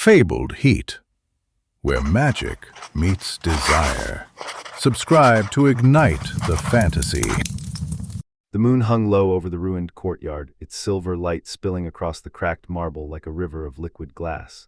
Fabled Heat, where magic meets desire. Subscribe to ignite the fantasy. The moon hung low over the ruined courtyard, its silver light spilling across the cracked marble like a river of liquid glass.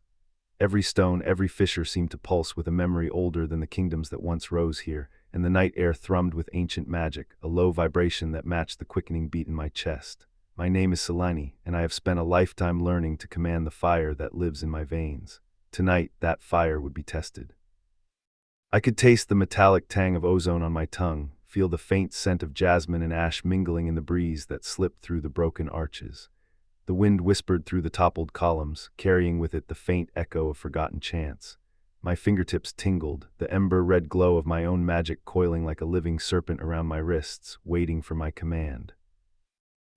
Every stone, every fissure seemed to pulse with a memory older than the kingdoms that once rose here, and the night air thrummed with ancient magic, a low vibration that matched the quickening beat in my chest. My name is Selene, and I have spent a lifetime learning to command the fire that lives in my veins. Tonight, that fire would be tested. I could taste the metallic tang of ozone on my tongue, feel the faint scent of jasmine and ash mingling in the breeze that slipped through the broken arches. The wind whispered through the toppled columns, carrying with it the faint echo of forgotten chants. My fingertips tingled, the ember-red glow of my own magic coiling like a living serpent around my wrists, waiting for my command.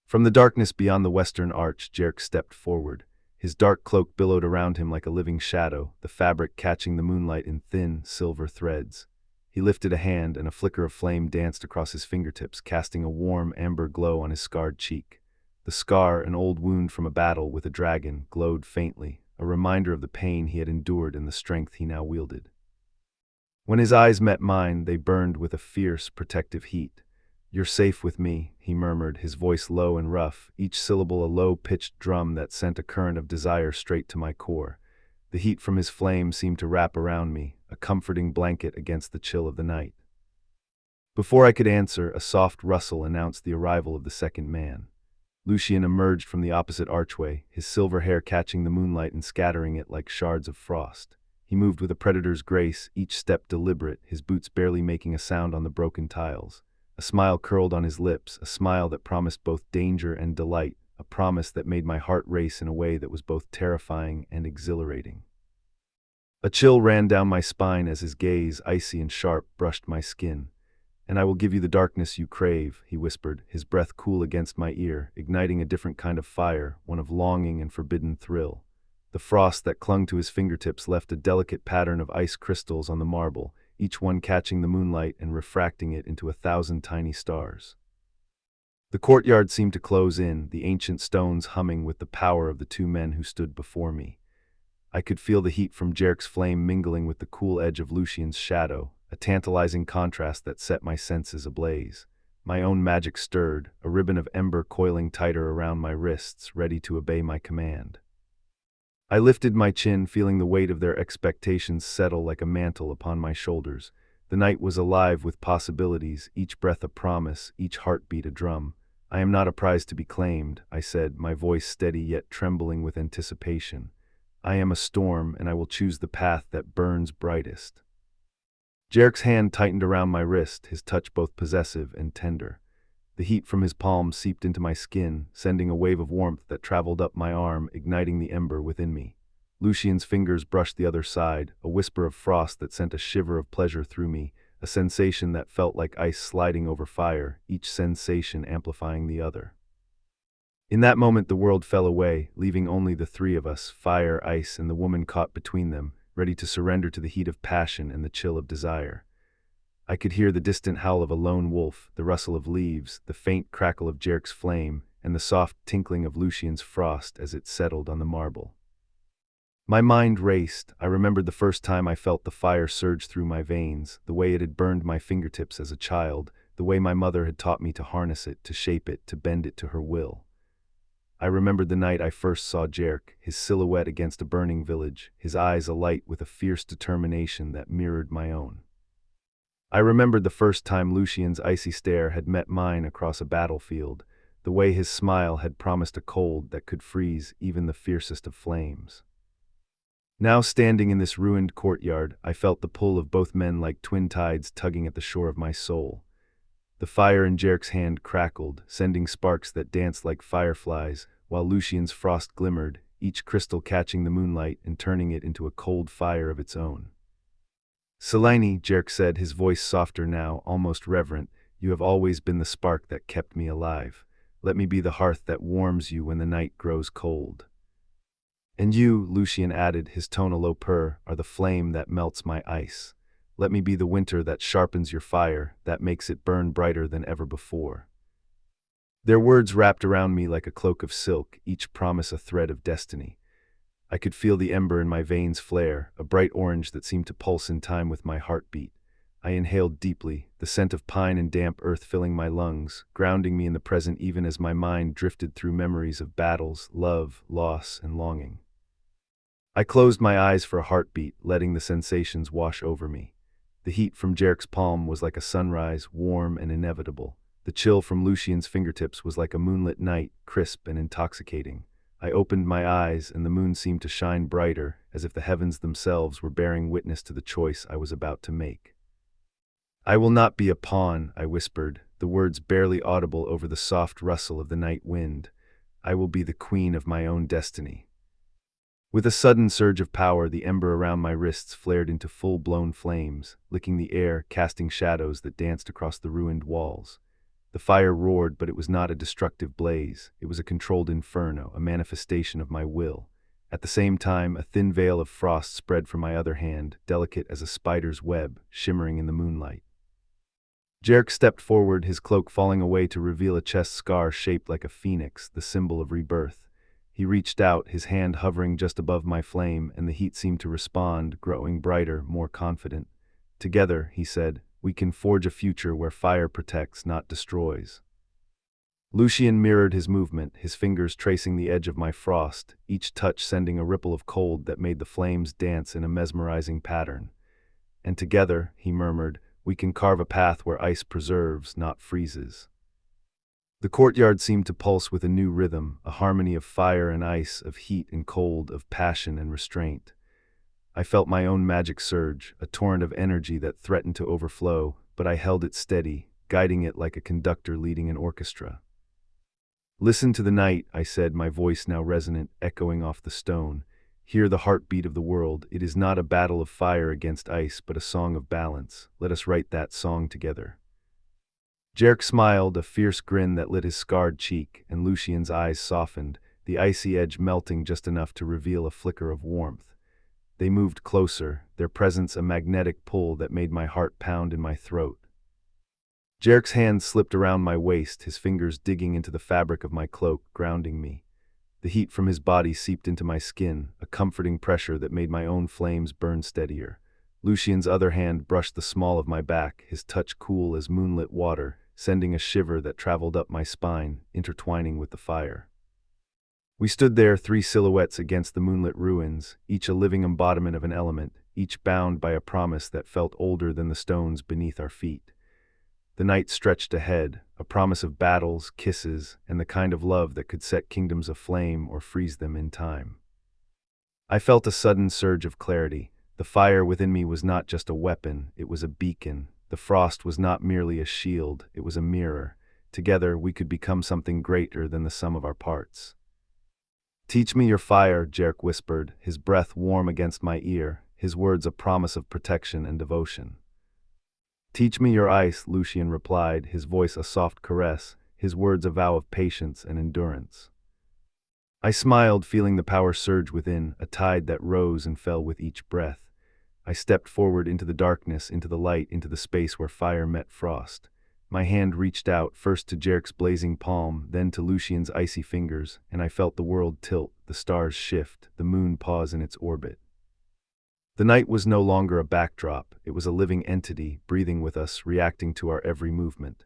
From the darkness beyond the western arch, Jerk stepped forward. His dark cloak billowed around him like a living shadow, the fabric catching the moonlight in thin, silver threads. He lifted a hand, and a flicker of flame danced across his fingertips, casting a warm, amber glow on his scarred cheek. The scar, an old wound from a battle with a dragon, glowed faintly, a reminder of the pain he had endured and the strength he now wielded. When his eyes met mine, they burned with a fierce, protective heat. "You're safe with me," he murmured, his voice low and rough, each syllable a low-pitched drum that sent a current of desire straight to my core. The heat from his flame seemed to wrap around me, a comforting blanket against the chill of the night. Before I could answer, a soft rustle announced the arrival of the second man. Lucian emerged from the opposite archway, his silver hair catching the moonlight and scattering it like shards of frost. He moved with a predator's grace, each step deliberate, his boots barely making a sound on the broken tiles. A smile curled on his lips, a smile that promised both danger and delight, a promise that made my heart race in a way that was both terrifying and exhilarating. A chill ran down my spine as his gaze, icy and sharp, brushed my skin. "And I will give you the darkness you crave," he whispered, his breath cool against my ear, igniting a different kind of fire, one of longing and forbidden thrill. The frost that clung to his fingertips left a delicate pattern of ice crystals on the marble, each one catching the moonlight and refracting it into 1,000 tiny stars. The courtyard seemed to close in, the ancient stones humming with the power of the two men who stood before me. I could feel the heat from Jerk's flame mingling with the cool edge of Lucian's shadow, a tantalizing contrast that set my senses ablaze. My own magic stirred, a ribbon of ember coiling tighter around my wrists, ready to obey my command. I lifted my chin, feeling the weight of their expectations settle like a mantle upon my shoulders. The night was alive with possibilities, each breath a promise, each heartbeat a drum. "I am not a prize to be claimed," I said, my voice steady yet trembling with anticipation. "I am a storm, and I will choose the path that burns brightest." Jerk's hand tightened around my wrist, his touch both possessive and tender. The heat from his palm seeped into my skin, sending a wave of warmth that traveled up my arm, igniting the ember within me. Lucian's fingers brushed the other side, a whisper of frost that sent a shiver of pleasure through me, a sensation that felt like ice sliding over fire, each sensation amplifying the other. In that moment the world fell away, leaving only the three of us, fire, ice, and the woman caught between them, ready to surrender to the heat of passion and the chill of desire. I could hear the distant howl of a lone wolf, the rustle of leaves, the faint crackle of Jerk's flame, and the soft tinkling of Lucian's frost as it settled on the marble. My mind raced. I remembered the first time I felt the fire surge through my veins, the way it had burned my fingertips as a child, the way my mother had taught me to harness it, to shape it, to bend it to her will. I remembered the night I first saw Jerk, his silhouette against a burning village, his eyes alight with a fierce determination that mirrored my own. I remembered the first time Lucian's icy stare had met mine across a battlefield, the way his smile had promised a cold that could freeze even the fiercest of flames. Now standing in this ruined courtyard, I felt the pull of both men like twin tides tugging at the shore of my soul. The fire in Jerk's hand crackled, sending sparks that danced like fireflies, while Lucian's frost glimmered, each crystal catching the moonlight and turning it into a cold fire of its own. "Selene," Jerk said, his voice softer now, almost reverent, "you have always been the spark that kept me alive. Let me be the hearth that warms you when the night grows cold." "And you," Lucian added, his tone a low purr, "are the flame that melts my ice. Let me be the winter that sharpens your fire, that makes it burn brighter than ever before." Their words wrapped around me like a cloak of silk, each promise a thread of destiny. I could feel the ember in my veins flare, a bright orange that seemed to pulse in time with my heartbeat. I inhaled deeply, the scent of pine and damp earth filling my lungs, grounding me in the present even as my mind drifted through memories of battles, love, loss, and longing. I closed my eyes for a heartbeat, letting the sensations wash over me. The heat from Jarek's palm was like a sunrise, warm and inevitable. The chill from Lucian's fingertips was like a moonlit night, crisp and intoxicating. I opened my eyes, and the moon seemed to shine brighter, as if the heavens themselves were bearing witness to the choice I was about to make. "I will not be a pawn," I whispered, the words barely audible over the soft rustle of the night wind. "I will be the queen of my own destiny." With a sudden surge of power, the ember around my wrists flared into full-blown flames, licking the air, casting shadows that danced across the ruined walls. The fire roared, but it was not a destructive blaze. It was a controlled inferno, a manifestation of my will. At the same time, a thin veil of frost spread from my other hand, delicate as a spider's web, shimmering in the moonlight. Jarek stepped forward, his cloak falling away to reveal a chest scar shaped like a phoenix, the symbol of rebirth. He reached out, his hand hovering just above my flame, and the heat seemed to respond, growing brighter, more confident. "Together," he said, "we can forge a future where fire protects, not destroys." Lucian mirrored his movement, his fingers tracing the edge of my frost, each touch sending a ripple of cold that made the flames dance in a mesmerizing pattern. "And together," he murmured, "we can carve a path where ice preserves, not freezes." The courtyard seemed to pulse with a new rhythm, a harmony of fire and ice, of heat and cold, of passion and restraint. I felt my own magic surge, a torrent of energy that threatened to overflow, but I held it steady, guiding it like a conductor leading an orchestra. "Listen to the night," I said, my voice now resonant, echoing off the stone. "Hear the heartbeat of the world. It is not a battle of fire against ice, but a song of balance. Let us write that song together." Jarek smiled, a fierce grin that lit his scarred cheek, and Lucian's eyes softened, the icy edge melting just enough to reveal a flicker of warmth. They moved closer, their presence a magnetic pull that made my heart pound in my throat. Jarek's hand slipped around my waist, his fingers digging into the fabric of my cloak, grounding me. The heat from his body seeped into my skin, a comforting pressure that made my own flames burn steadier. Lucian's other hand brushed the small of my back, his touch cool as moonlit water, sending a shiver that traveled up my spine, intertwining with the fire. We stood there, three silhouettes against the moonlit ruins, each a living embodiment of an element, each bound by a promise that felt older than the stones beneath our feet. The night stretched ahead, a promise of battles, kisses, and the kind of love that could set kingdoms aflame or freeze them in time. I felt a sudden surge of clarity. The fire within me was not just a weapon, it was a beacon. The frost was not merely a shield, it was a mirror. Together, we could become something greater than the sum of our parts. "Teach me your fire," Jarek whispered, his breath warm against my ear, his words a promise of protection and devotion. "Teach me your ice," Lucian replied, his voice a soft caress, his words a vow of patience and endurance. I smiled, feeling the power surge within, a tide that rose and fell with each breath. I stepped forward into the darkness, into the light, into the space where fire met frost. My hand reached out, first to Jarek's blazing palm, then to Lucian's icy fingers, and I felt the world tilt, the stars shift, the moon pause in its orbit. The night was no longer a backdrop, it was a living entity, breathing with us, reacting to our every movement.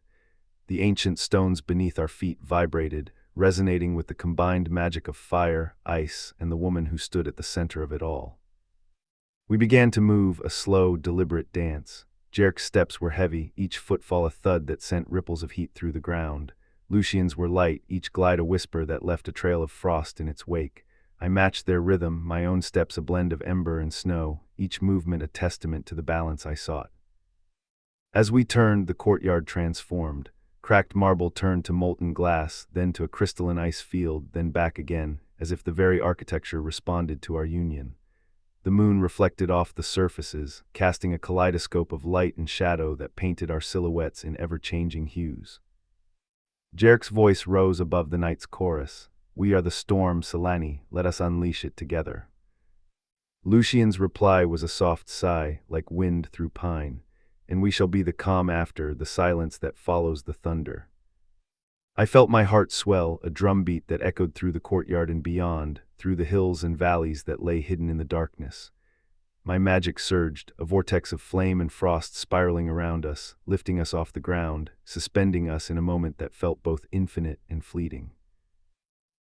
The ancient stones beneath our feet vibrated, resonating with the combined magic of fire, ice, and the woman who stood at the center of it all. We began to move, a slow, deliberate dance. Jarek's steps were heavy, each footfall a thud that sent ripples of heat through the ground. Lucian's were light, each glide a whisper that left a trail of frost in its wake. I matched their rhythm, my own steps a blend of ember and snow, each movement a testament to the balance I sought. As we turned, the courtyard transformed. Cracked marble turned to molten glass, then to a crystalline ice field, then back again, as if the very architecture responded to our union. The moon reflected off the surfaces, casting a kaleidoscope of light and shadow that painted our silhouettes in ever-changing hues. Jarek's voice rose above the night's chorus. "We are the storm, Selani, let us unleash it together." Lucian's reply was a soft sigh, like wind through pine. "And we shall be the calm after, the silence that follows the thunder." I felt my heart swell, a drumbeat that echoed through the courtyard and beyond, through the hills and valleys that lay hidden in the darkness. My magic surged, a vortex of flame and frost spiraling around us, lifting us off the ground, suspending us in a moment that felt both infinite and fleeting.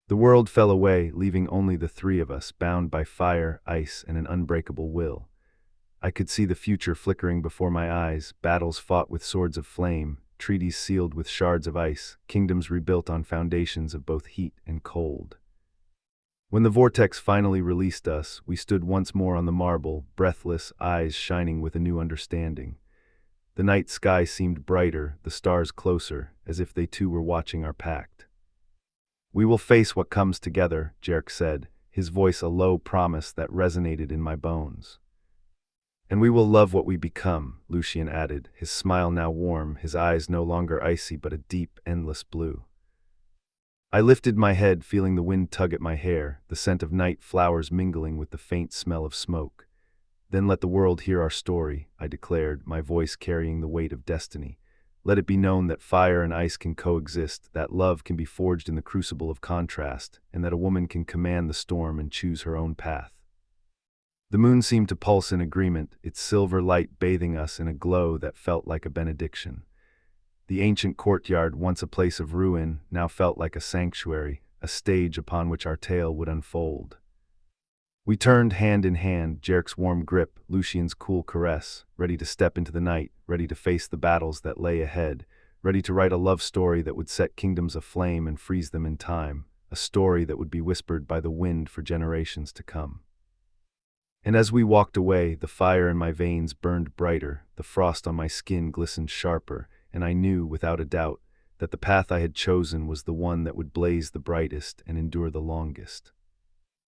The world fell away, leaving only the three of us, bound by fire, ice, and an unbreakable will. I could see the future flickering before my eyes, battles fought with swords of flame, treaties sealed with shards of ice, kingdoms rebuilt on foundations of both heat and cold. When the vortex finally released us, we stood once more on the marble, breathless, eyes shining with a new understanding. The night sky seemed brighter, the stars closer, as if they too were watching our pact. "We will face what comes together," Jerk said, his voice a low promise that resonated in my bones. "And we will love what we become," Lucian added, his smile now warm, his eyes no longer icy but a deep, endless blue. I lifted my head, feeling the wind tug at my hair, the scent of night flowers mingling with the faint smell of smoke. "Then let the world hear our story," I declared, my voice carrying the weight of destiny. "Let it be known that fire and ice can coexist, that love can be forged in the crucible of contrast, and that a woman can command the storm and choose her own path." The moon seemed to pulse in agreement, its silver light bathing us in a glow that felt like a benediction. The ancient courtyard, once a place of ruin, now felt like a sanctuary, a stage upon which our tale would unfold. We turned hand in hand, Jerk's warm grip, Lucian's cool caress, ready to step into the night, ready to face the battles that lay ahead, ready to write a love story that would set kingdoms aflame and freeze them in time, a story that would be whispered by the wind for generations to come. And as we walked away, the fire in my veins burned brighter, the frost on my skin glistened sharper, and I knew, without a doubt, that the path I had chosen was the one that would blaze the brightest and endure the longest.